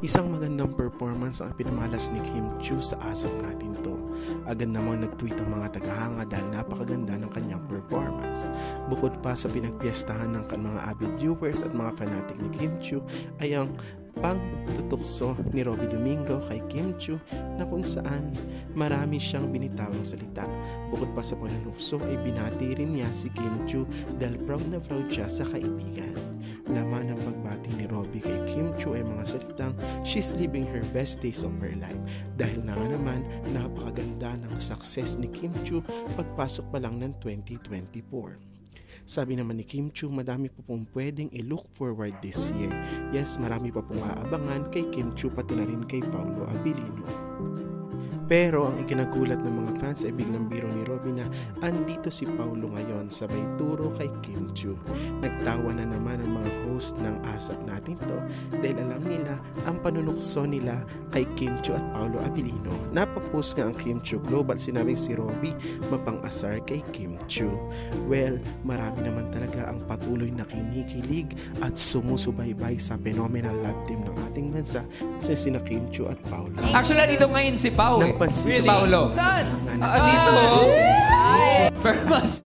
Isang magandang performance ang pinamalas ni Kim Chiu sa Asap Natin To. Agad namang nag-tweet ang mga tagahanga dahil napakaganda ng kanyang performance. Bukod pa sa pinagpiestahan ng mga avid viewers at mga fanatic ni Kim Chiu ay ang pangtutukso ni Robby Domingo kay Kim Chiu na kung saan marami siyang binitawang salita. Bukod pa sa panunukso ay binati rin niya si Kim Chiu dahil proud na proud siya sa kaibigan. Laman ng pagbati ni Robby kay Kim Chiu ay mga salitang she's living her best days of her life dahil na nga naman napakaganda ng success ni Kim Chiu pagpasok pa lang ng 2024. Sabi naman ni Kim Chiu, madami po pong pwedeng i-look forward this year. Yes, marami pa pong aabangan kay Kim Chiu pati na rin kay Paolo Abilino. Pero ang ikinagulat ng mga fans ay biglang biro ni Robby na andito si Paolo ngayon sabay turo kay Kim Chiu. Nagtawa na naman ang mga host ng Asap Natin To dahil alam nila ang panunukso nila kay Kim Chiu at Paolo Abilino. Napapost nga ang Kim Chiu Global, sinabing si Robby mapang-asar kay Kim Chiu. Well, marami naman talaga ang patuloy na kinikilig at sumusubaybay sa phenomenal love team ng ating bansa sa sina Kim Chiu at Paolo. Actually, dito ngayon si Paolo. Napansin Si Paolo. Saan? Dito.